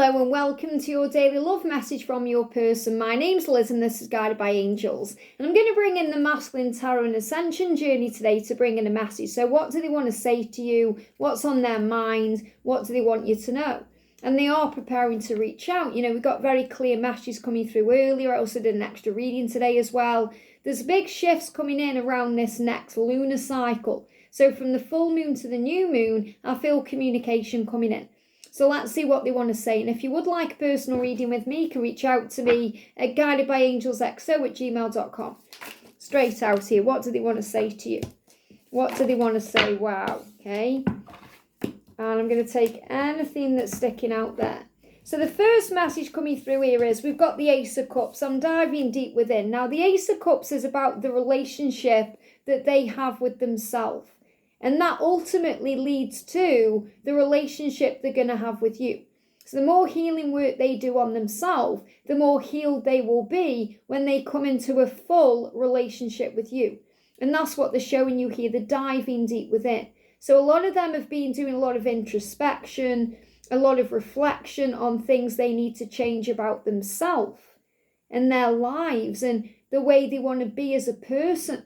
Hello and welcome to your daily love message from your person. My name's Liz and this is Guided by Angels. And I'm going to bring in the Masculine Tarot and Ascension journey today to bring in a message. So what do they want to say to you? What's on their mind? What do they want you to know? And they are preparing to reach out. You know, we've got very clear messages coming through earlier. I also did an extra reading today as well. There's big shifts coming in around this next lunar cycle. So from the full moon to the new moon, I feel communication coming in. So let's see what they want to say. And if you would like a personal reading with me, you can reach out to me at guidedbyangelsxo@gmail.com. Straight out here, what do they want to say to you? What do they want to say? Wow, okay. And I'm going to take anything that's sticking out there. So the first message coming through here is we've got the Ace of Cups. I'm diving deep within. Now the Ace of Cups is about the relationship that they have with themselves. And that ultimately leads to the relationship they're going to have with you. So the more healing work they do on themselves, the more healed they will be when they come into a full relationship with you. And that's what they're showing you here, the diving deep within. So a lot of them have been doing a lot of introspection, a lot of reflection on things they need to change about themselves and their lives and the way they want to be as a person.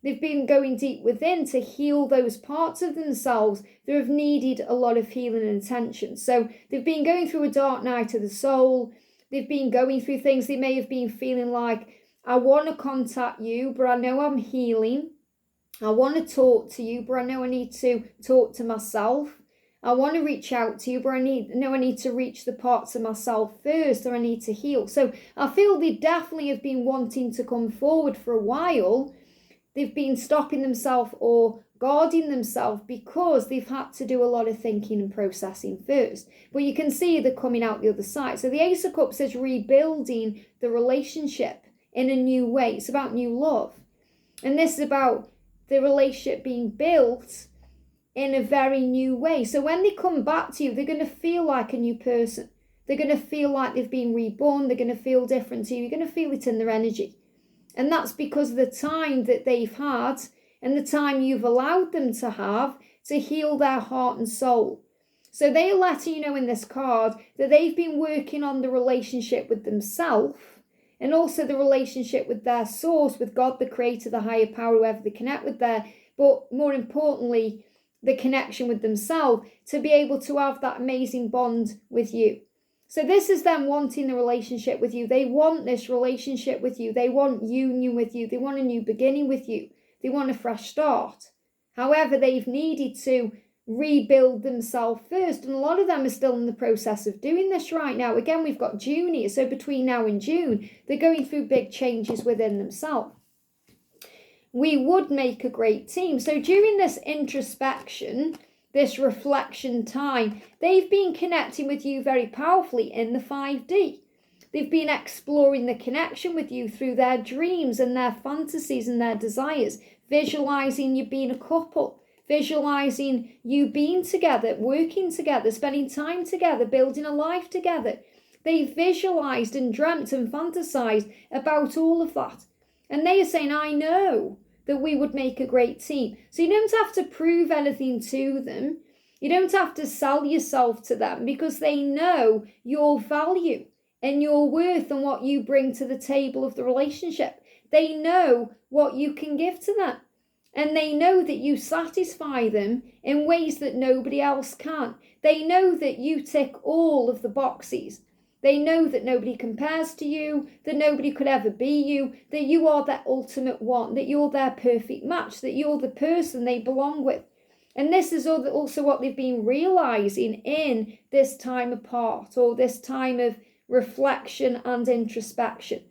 They've been going deep within to heal those parts of themselves that have needed a lot of healing and attention. So they've been going through a dark night of the soul. They've been going through things. They may have been feeling like, I want to contact you, but I know I'm healing. I want to talk to you, but I know I need to talk to myself. I want to reach out to you, but I need to reach the parts of myself first, or I need to heal. So I feel they definitely have been wanting to come forward for a while. They've been stopping themselves or guarding themselves because they've had to do a lot of thinking and processing first. But you can see they're coming out the other side. So the Ace of Cups is rebuilding the relationship in a new way. It's about new love. And this is about the relationship being built in a very new way. So when they come back to you, they're going to feel like a new person. They're going to feel like they've been reborn. They're going to feel different to you. You're going to feel it in their energy. And that's because of the time that they've had and the time you've allowed them to have to heal their heart and soul. So they're letting you know in this card that they've been working on the relationship with themselves and also the relationship with their source, with God, the creator, the higher power, whoever they connect with there. But more importantly, the connection with themselves to be able to have that amazing bond with you. So this is them wanting the relationship with you. They want this relationship with you. They want union with you. They want a new beginning with you. They want a fresh start. However, they've needed to rebuild themselves first. And a lot of them are still in the process of doing this right now. Again, we've got June here. So between now and June, they're going through big changes within themselves. We would make a great team. So during this introspection, this reflection time, they've been connecting with you very powerfully in the 5D. They've been exploring the connection with you through their dreams and their fantasies and their desires, visualizing you being a couple, visualizing you being together, working together, spending time together, building a life together. They've visualized and dreamt and fantasized about all of that. And they are saying, I know that we would make a great team. So you don't have to prove anything to them. You don't have to sell yourself to them because they know your value and your worth and what you bring to the table of the relationship. They know what you can give to them. And they know that you satisfy them in ways that nobody else can. They know that you tick all of the boxes. They know that nobody compares to you, that nobody could ever be you, that you are their ultimate one, that you're their perfect match, that you're the person they belong with. And this is also what they've been realizing in this time apart, or this time of reflection and introspection.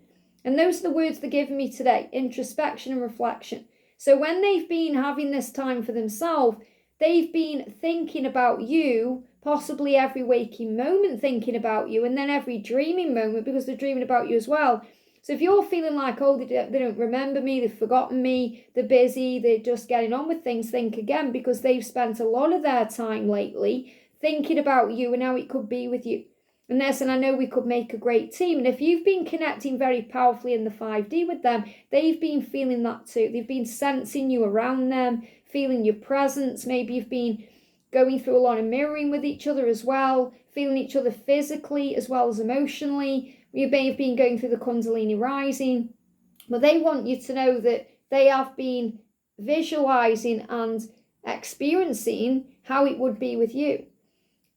And those are the words they're giving me today, introspection and reflection. So when they've been having this time for themselves, they've been thinking about you, possibly every waking moment thinking about you, and then every dreaming moment because they're dreaming about you as well. So if you're feeling like, oh, they don't remember me, they've forgotten me, they're busy, they're just getting on with things, think again, because they've spent a lot of their time lately thinking about you and how it could be with you. And they're saying, I know we could make a great team. And if you've been connecting very powerfully in the 5D with them, they've been feeling that too. They've been sensing you around them, feeling your presence. Maybe you've been going through a lot of mirroring with each other as well, feeling each other physically as well as emotionally. You may have been going through the Kundalini rising, but they want you to know that they have been visualizing and experiencing how it would be with you.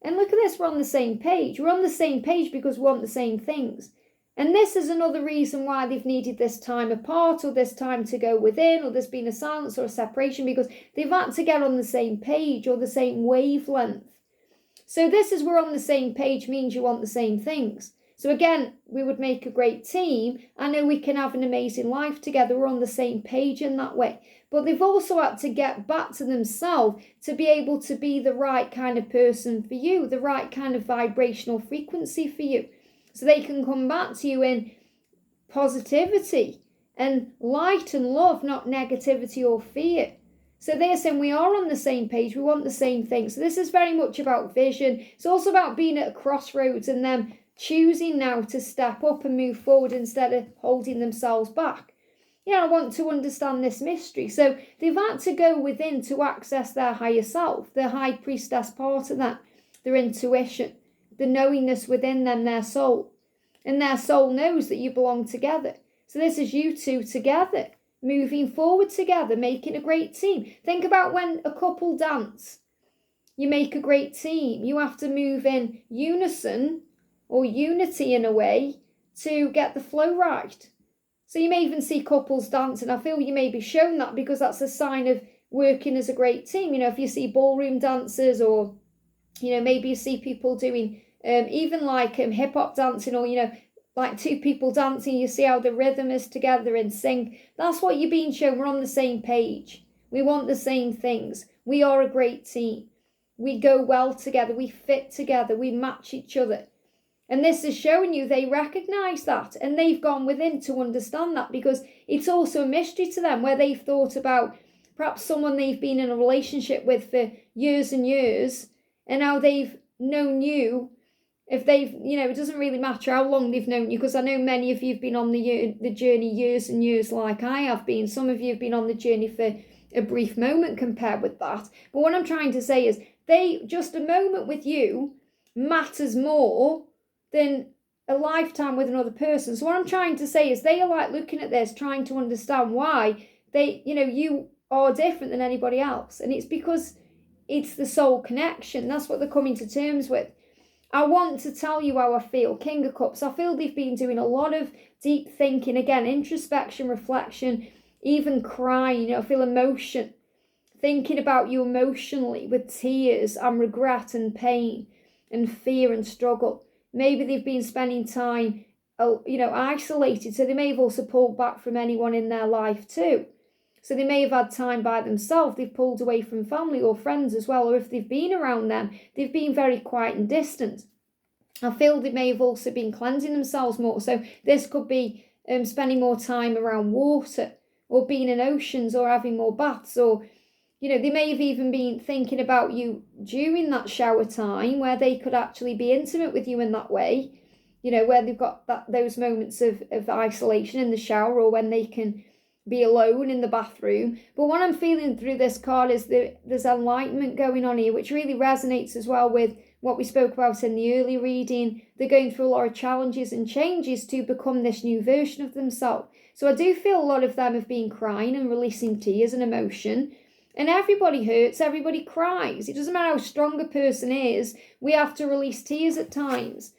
And look at this, we're on the same page. We're on the same page because we want the same things. And this is another reason why they've needed this time apart, or this time to go within, or there's been a silence or a separation, because they've had to get on the same page or the same wavelength. So this is, we're on the same page, means you want the same things. So again, we would make a great team. I know we can have an amazing life together. We're on the same page in that way. But they've also had to get back to themselves to be able to be the right kind of person for you, the right kind of vibrational frequency for you. So they can come back to you in positivity and light and love, not negativity or fear. So they're saying we are on the same page, we want the same thing. So this is very much about vision. It's also about being at a crossroads and them choosing now to step up and move forward instead of holding themselves back. Yeah, I want to understand this mystery. So they've had to go within to access their higher self, the high priestess part of that, their intuition, the knowingness within them, their soul. And their soul knows that you belong together. So this is you two together, moving forward together, making a great team. Think about when a couple dance. You make a great team. You have to move in unison or unity in a way to get the flow right. So you may even see couples dancing. I feel you may be shown that because that's a sign of working as a great team. You know, if you see ballroom dancers, or, you know, maybe you see people doing even like hip hop dancing, or, you know, like two people dancing, you see how the rhythm is together in sync. That's what you're being shown. We're on the same page. We want the same things. We are a great team. We go well together. We fit together. We match each other. And this is showing you they recognize that, and they've gone within to understand that, because it's also a mystery to them, where they've thought about perhaps someone they've been in a relationship with for years and years, and now they've known you. If they've, you know, it doesn't really matter how long they've known you, because I know many of you have been on the journey years and years like I have been. Some of you have been on the journey for a brief moment compared with that. But what I'm trying to say is just a moment with you matters more than a lifetime with another person. So what I'm trying to say is they are like looking at this, trying to understand why you are different than anybody else. And it's because it's the soul connection. That's what they're coming to terms with. I want to tell you how I feel. King of Cups, I feel they've been doing a lot of deep thinking, again, introspection, reflection, even crying. I feel emotion, thinking about you emotionally with tears and regret and pain and fear and struggle. Maybe they've been spending time, isolated. So they may have also pulled back from anyone in their life too. So they may have had time by themselves. They've pulled away from family or friends as well. Or if they've been around them, they've been very quiet and distant. I feel they may have also been cleansing themselves more. So this could be spending more time around water, or being in oceans, or having more baths, or, they may have even been thinking about you during that shower time, where they could actually be intimate with you in that way, where they've got those moments of isolation in the shower, or when they can be alone in the bathroom. But what I'm feeling through this card is that there's enlightenment going on here, which really resonates as well with what we spoke about in the early reading. They're going through a lot of challenges and changes to become this new version of themselves. So I do feel a lot of them have been crying and releasing tears and emotion. And everybody hurts, everybody cries. It doesn't matter how strong a person is, we have to release tears at times.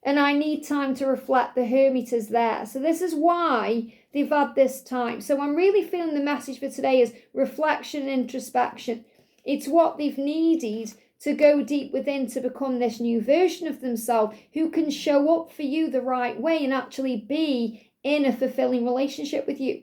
And I need time to reflect. The Hermit is there. So this is why they've had this time. So I'm really feeling the message for today is reflection and introspection. It's what they've needed to go deep within to become this new version of themselves, who can show up for you the right way and actually be in a fulfilling relationship with you.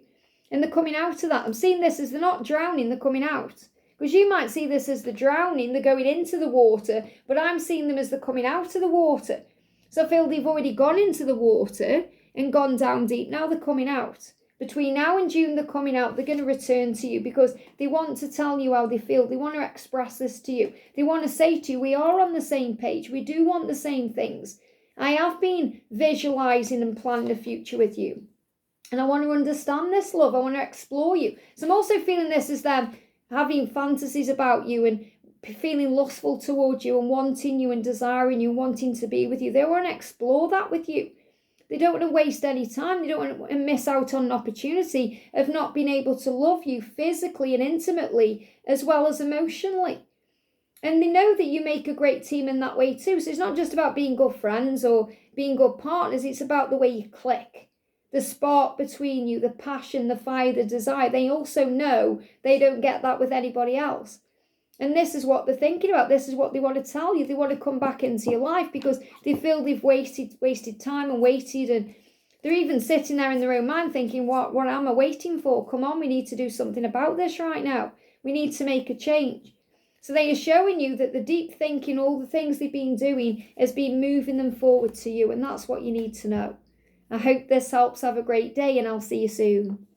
And they're coming out of that. I'm seeing this as they're not drowning, they're coming out. Because you might see this as the drowning, they're going into the water, but I'm seeing them as they're coming out of the water. So I feel they've already gone into the water and gone down deep. Now they're coming out. Between now and June, they're coming out. They're going to return to you because they want to tell you how they feel. They want to express this to you. They want to say to you, we are on the same page. We do want the same things. I have been visualizing and planning a future with you. And I want to understand this, love. I want to explore you. So I'm also feeling this as them having fantasies about you and feeling lustful towards you and wanting you and desiring you and wanting to be with you. They want to explore that with you. They don't want to waste any time. They don't want to miss out on an opportunity of not being able to love you physically and intimately as well as emotionally. And they know that you make a great team in that way too. So it's not just about being good friends or being good partners. It's about the way you click. The spark between you, the passion, the fire, the desire. They also know they don't get that with anybody else. And this is what they're thinking about. This is what they want to tell you. They want to come back into your life because they feel they've wasted time and waited. And they're even sitting there in their own mind thinking, what am I waiting for? Come on, we need to do something about this right now. We need to make a change. So they are showing you that the deep thinking, all the things they've been doing has been moving them forward to you. And that's what you need to know. I hope this helps. Have a great day and I'll see you soon.